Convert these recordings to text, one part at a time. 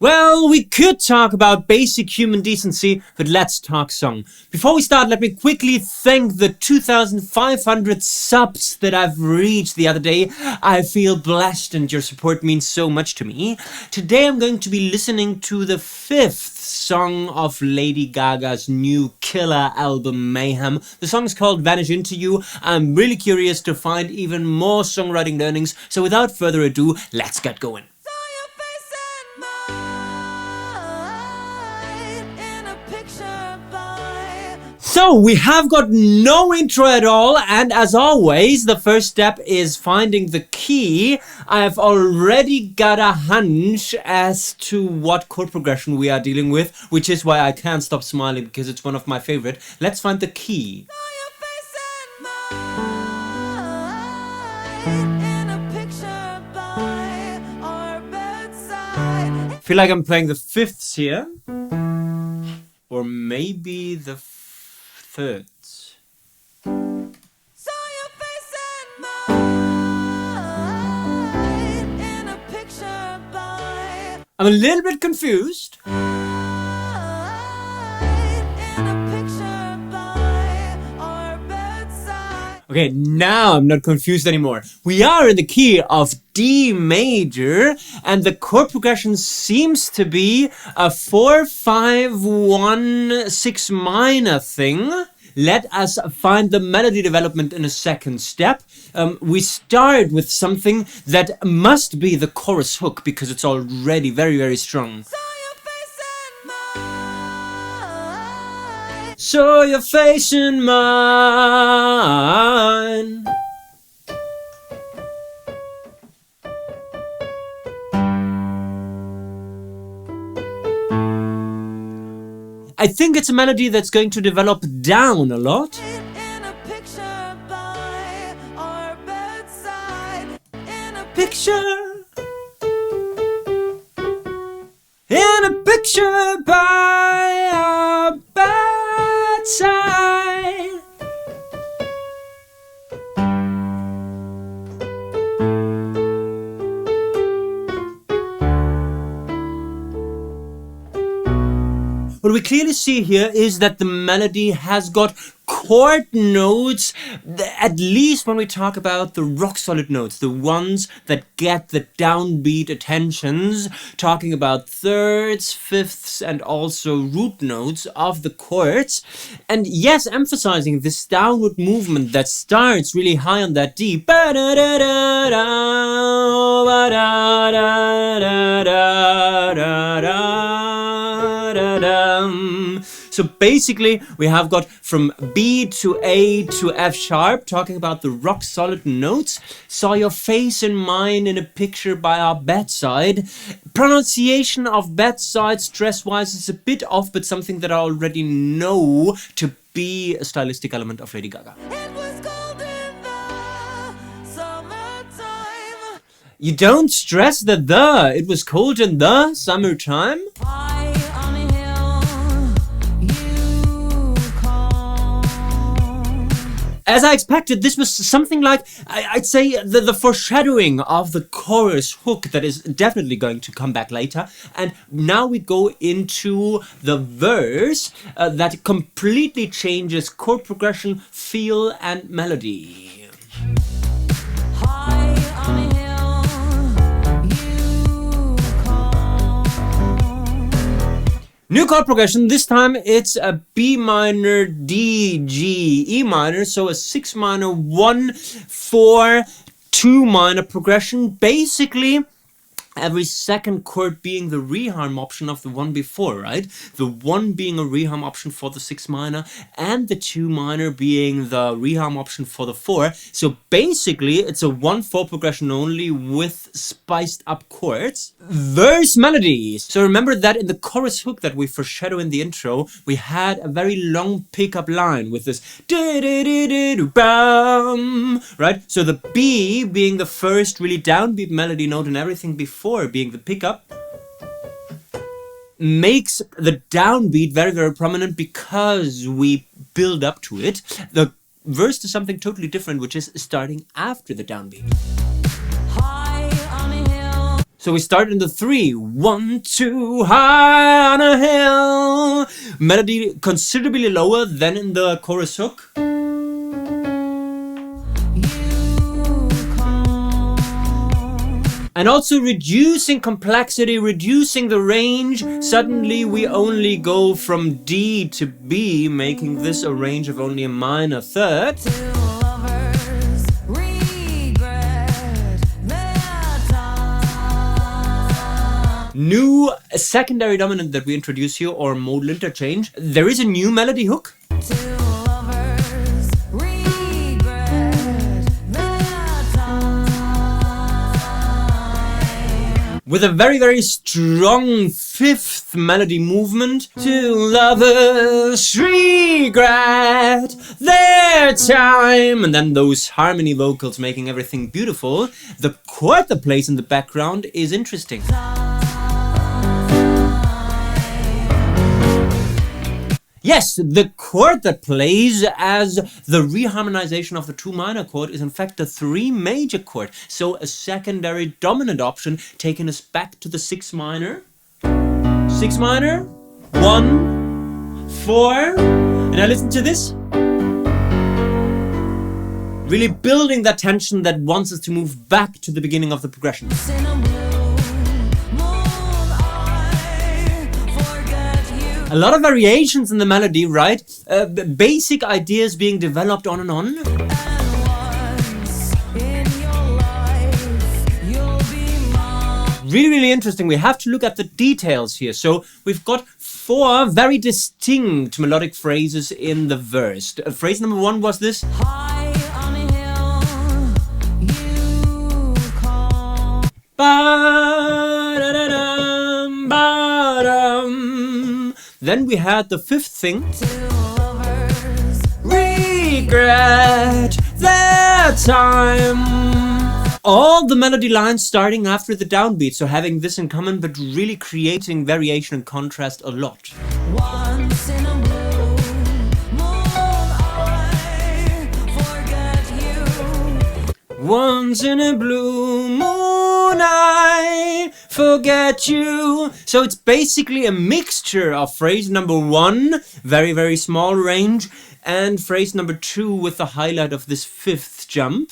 Well, we could talk about basic human decency, but let's talk song. Before we start, let me quickly thank the 2,500 subs that I've reached the other day. I feel blessed and your support means so much to me. Today I'm going to be listening to the 5th song of Lady Gaga's new killer album Mayhem. The song is called Vanish Into You. I'm really curious to find even more songwriting learnings, so without further ado, let's get going. So we have got no intro at all, and as always the first step is finding the key. I have already got a hunch as to what chord progression we are dealing with, which is why I can't stop smiling because it's one of my favorite. Let's find the key. Feel like I'm playing the 5ths here, or maybe the 3rds. I'm a little bit confused. Okay, now I'm not confused anymore. We are in the key of D major, and the chord progression seems to be a 4-5-1-6 minor thing. Let us find the melody development in a second step. We start with something that must be the chorus hook because it's already very, very strong. Saw your face in mine. I think it's a melody that's going to develop down a lot. Picture in a picture by our bedside. What we clearly see here is that the melody has got chord notes, at least when we talk about the rock solid notes, the ones that get the downbeat attentions, talking about thirds, fifths, and also root notes of the chords. And yes, emphasizing this downward movement that starts really high on that D. So basically we have got from B to A to F sharp, talking about the rock solid notes. Saw your face in mine in a picture by our bedside. Pronunciation of bedside stress wise is a bit off, but something that I already know to be a stylistic element of Lady Gaga. You don't stress the it was cold in the summertime. As I expected, this was something like, I'd say, the foreshadowing of the chorus hook that is definitely going to come back later. And now we go into the verse that completely changes chord progression, feel, and melody. New chord progression, this time it's a B minor, D, G, E minor, so a 6 minor, 1, 4, 2 minor progression. Basically, every second chord being the reharm option of the one before, right? The 1 being a reharm option for the 6 minor, and the 2 minor being the reharm option for the 4. So basically, it's a 1-4 progression only with spiced up chords. Verse melodies. So remember that in the chorus hook that we foreshadow in the intro, we had a very long pickup line with this bam, right? So the B being the first really downbeat melody note and everything before being the pickup makes the downbeat very, very prominent because we build up to it. The verse to something totally different, which is starting after the downbeat. So we start in the 3, 1, 2, high on a hill. Melody considerably lower than in the chorus hook. And also reducing complexity, reducing the range. Suddenly we only go from D to B, making this a range of only a minor third. New secondary dominant that we introduce here, or modal interchange. There is a new melody hook. With a very, very strong 5th melody movement. Two lovers regret their time. And then those harmony vocals making everything beautiful. The chord that plays in the background is interesting. Yes, the chord that plays as the reharmonization of the 2 minor chord is in fact the 3 major chord. So a secondary dominant option taking us back to the 6 minor. 6 minor, 1, 4, and now listen to this. Really building that tension that wants us to move back to the beginning of the progression. A lot of variations in the melody, right? Basic ideas being developed on and on. Really, really interesting. We have to look at the details here. So we've got 4 very distinct melodic phrases in the verse. Phrase number 1 was this. High on a hill, you call. Ba-da-da-dum, ba-dum. Then we had the 5th thing. Regret their time. All the melody lines starting after the downbeat, so having this in common, but really creating variation and contrast a lot. Once in a blue moon, I forget you. Once in a blue moon, I forget you. So it's basically a mixture of phrase number 1, very, very small range, and phrase number 2 with the highlight of this 5th jump.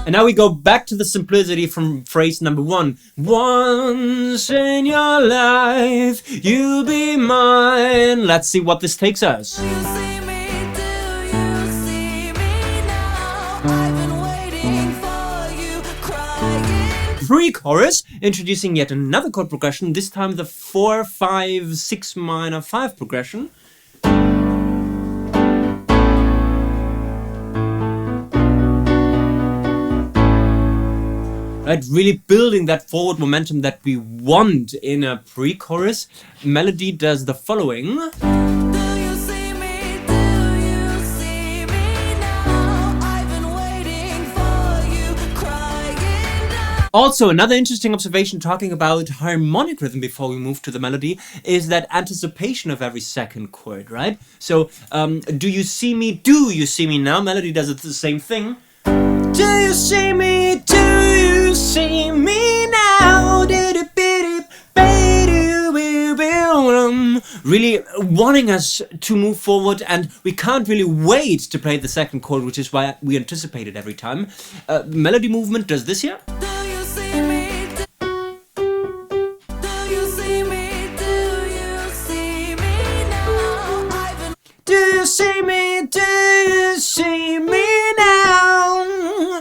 And now we go back to the simplicity from phrase number 1. Once in your life, you'll be mine. Let's see what this takes us. Pre-chorus, introducing yet another chord progression, this time the 4, 5, 6 minor 5 progression. Right, really building that forward momentum that we want in a pre-chorus. Melody does the following. Also, another interesting observation talking about harmonic rhythm before we move to the melody is that anticipation of every second chord, right? So, do you see me? Do you see me now? Melody does it the same thing. Do you see me? Do you see me now? Really wanting us to move forward, and we can't really wait to play the second chord, which is why we anticipate it every time. Melody movement does this here.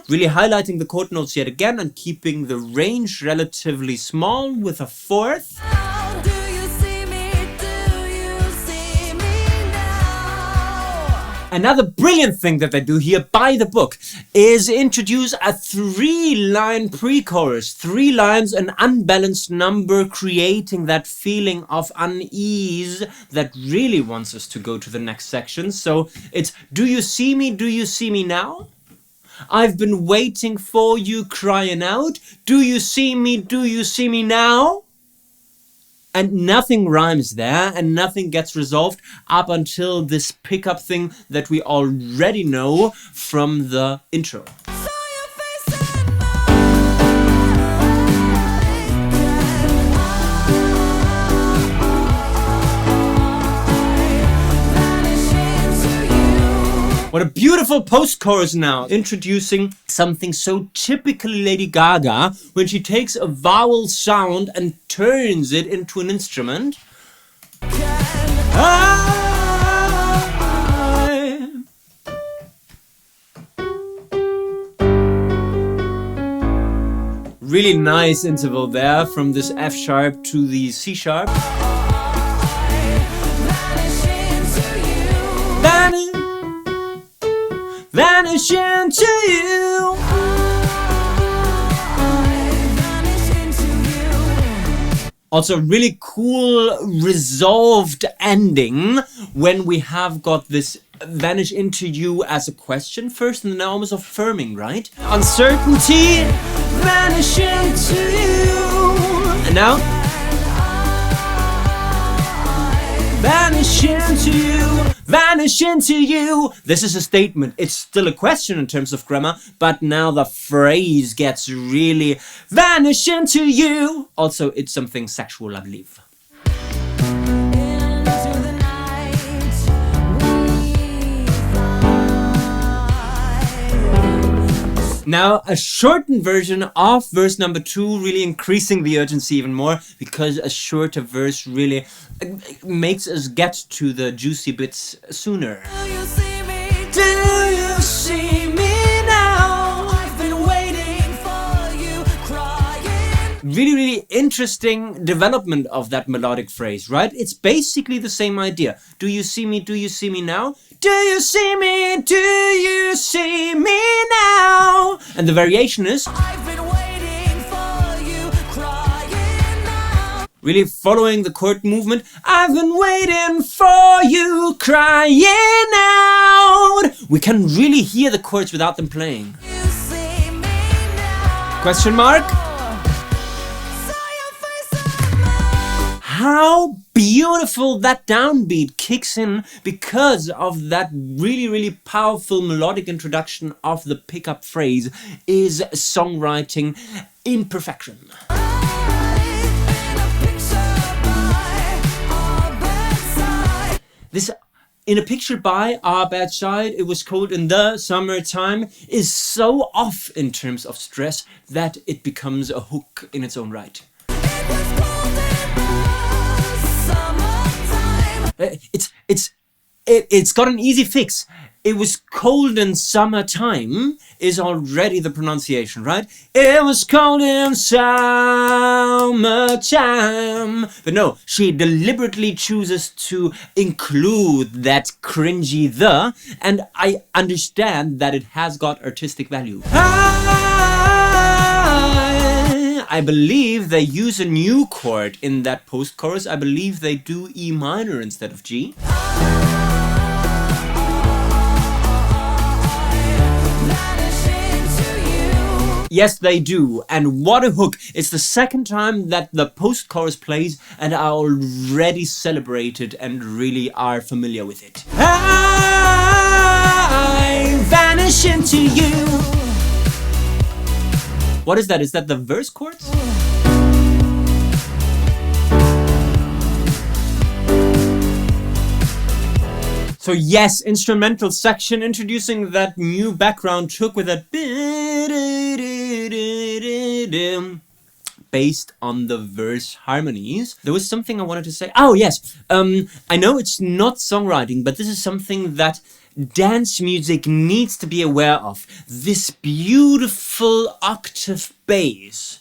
Really highlighting the chord notes yet again and keeping the range relatively small with a 4th. Another brilliant thing that they do here by the book is introduce a 3-line pre-chorus. 3 lines, an unbalanced number, creating that feeling of unease that really wants us to go to the next section. So it's, do you see me? Do you see me now? I've been waiting for you, crying out. Do you see me? Do you see me now? And nothing rhymes there, and nothing gets resolved up until this pickup thing that we already know from the intro. What a beautiful post-chorus now, introducing something so typically Lady Gaga when she takes a vowel sound and turns it into an instrument. Really nice interval there from this F sharp to the C sharp. Vanish into you. Also really cool resolved ending when we have got this vanish into you as a question first and then almost affirming, right? Uncertainty, vanish into you. And now vanish into you, vanish into you. This is a statement. It's still a question in terms of grammar, but now the phrase gets really vanish into you. Also, it's something sexual, I believe. Now, a shortened version of verse number 2, really increasing the urgency even more, because a shorter verse really makes us get to the juicy bits sooner. Do you see me? Do you see me now? I've been waiting for you, crying. Really interesting development of that melodic phrase, right? It's basically the same idea. Do you see me? Do you see me now? Do you see me? Do you see me now? And the variation is I've been waiting for you, crying now. Really following the chord movement. I've been waiting for you, crying out. We can really hear the chords without them playing. You see me now. Question mark? How beautiful that downbeat kicks in because of that really powerful melodic introduction of the pickup phrase is songwriting in perfection. This In a Picture by Our Bad Side, It Was Cold in the Summertime is so off in terms of stress that it becomes a hook in its own right. It's got an easy fix. It was cold in summertime is already the pronunciation, right? It was cold in summertime. But no, she deliberately chooses to include that cringy the, and I understand that it has got artistic value. I believe they use a new chord in that post-chorus. I believe they do E minor instead of G. Yes, they do. And what a hook. It's the second time that the post-chorus plays and I already celebrated and really are familiar with it. I vanish into you. What is that? Is that the verse chords? So yes, instrumental section introducing that new background hook with that based on the verse harmonies. There was something I wanted to say. Oh yes, I know it's not songwriting, but this is something that dance music needs to be aware of. This beautiful octave bass.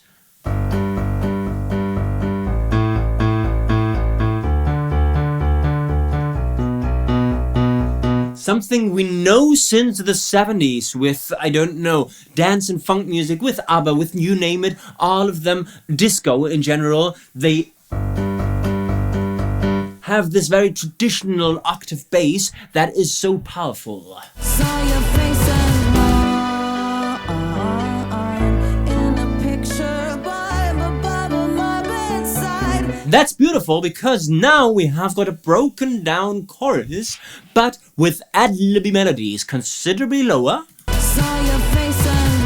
Something we know since the 70s with, I don't know, dance and funk music, with ABBA, with you name it, all of them, disco in general, they have this very traditional octave bass that is so powerful. Saw your face and in a picture by my bedside. That's beautiful, because now we have got a broken down chorus, but with ad-libby melodies considerably lower. Saw your face and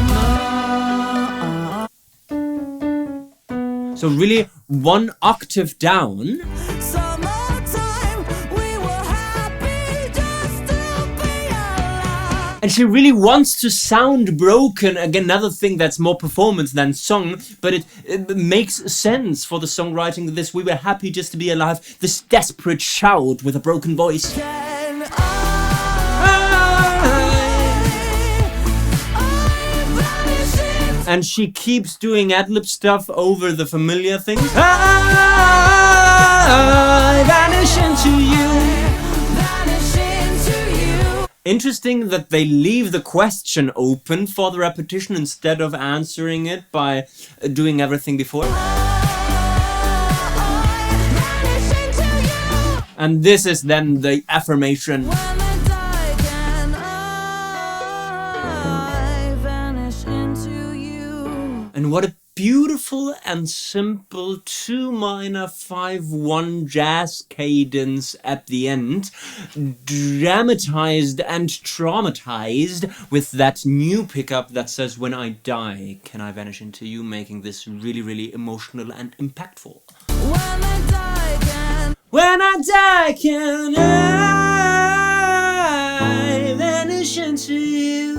So really 1 octave down. summertime, we were happy just to be alive. And she really wants to sound broken. Again, another thing that's more performance than song, but it makes sense for the songwriting. This "we were happy just to be alive," this desperate shout with a broken voice. Can I vanish into And she keeps doing ad-lib stuff over the familiar things. I vanish into you. vanish into you? Interesting that they leave the question open for the repetition instead of answering it by doing everything before. Vanish into you. And this is then the affirmation. When I die, can I vanish into you? And what a beautiful and simple 2 minor 5/1 jazz cadence at the end, dramatized and traumatized with that new pickup that says, "When I die, can I vanish into you," making this really, really emotional and impactful. When I die, When I die, can I vanish into you?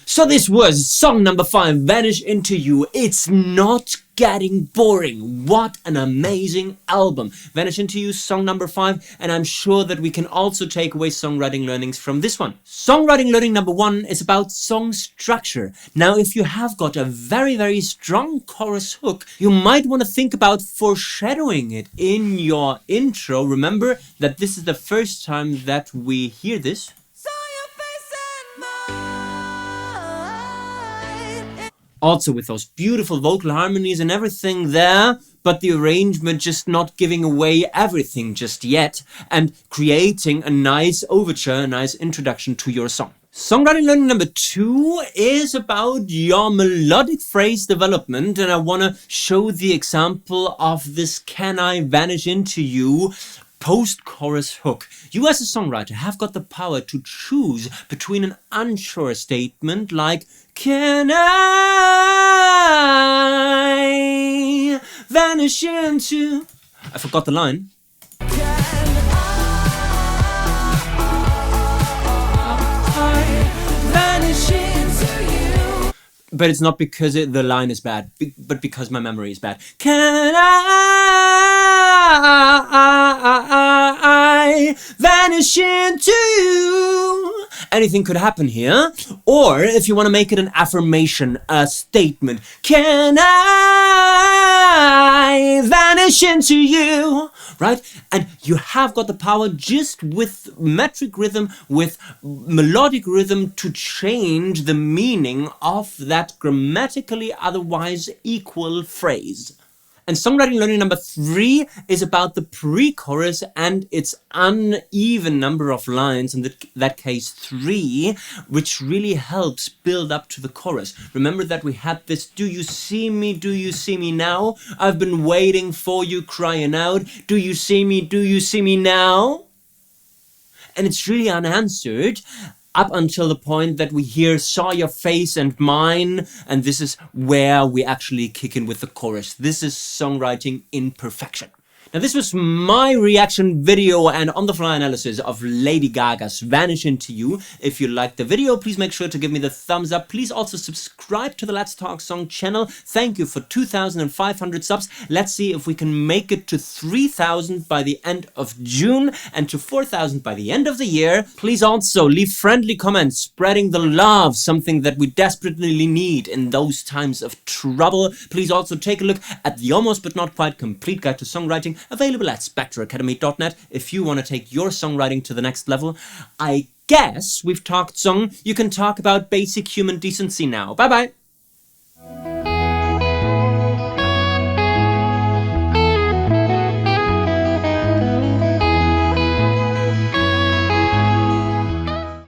So this was song number 5, Vanish Into You. It's not getting boring. What an amazing album. Vanish Into You, song number 5, and I'm sure that we can also take away songwriting learnings from this one. Songwriting learning number 1 is about song structure. Now, if you have got a very, very strong chorus hook, you might want to think about foreshadowing it in your intro. Remember that this is the first time that we hear this. saw your face and mine. Also with those beautiful vocal harmonies and everything there, but the arrangement just not giving away everything just yet, and creating a nice overture, a nice introduction to your song. Songwriting learning number 2 is about your melodic phrase development, and I want to show the example of this "Can I Vanish Into You" post-chorus hook. You as a songwriter have got the power to choose between an unsure statement like "Can I vanish into..." I forgot the line. Vanish into you. But it's not because the line is bad, but because my memory is bad. Can I vanish into you? Anything could happen here. Or if you want to make it an affirmation, a statement. Can I vanish into you? Right? And you have got the power just with metric rhythm, with melodic rhythm, to change the meaning of that grammatically otherwise equal phrase. And songwriting learning number 3 is about the pre-chorus and its uneven number of lines, in that case 3, which really helps build up to the chorus. Remember that we had this "Do you see me? Do you see me now? I've been waiting for you, crying out. Do you see me? Do you see me now?" And it's really unanswered up until the point that we hear "Saw your face and mine," and this is where we actually kick in with the chorus. This is songwriting in perfection. Now, this was my reaction video and on-the-fly analysis of Lady Gaga's Vanish Into You. If you liked the video, please make sure to give me the thumbs up. Please also subscribe to the Let's Talk Song channel. Thank you for 2,500 subs. Let's see if we can make it to 3,000 by the end of June and to 4,000 by the end of the year. Please also leave friendly comments, spreading the love, something that we desperately need in those times of trouble. Please also take a look at the almost but not quite complete guide to songwriting, available at spectreacademy.net if you want to take your songwriting to the next level. I guess we've talked song. You can talk about basic human decency now. Bye bye.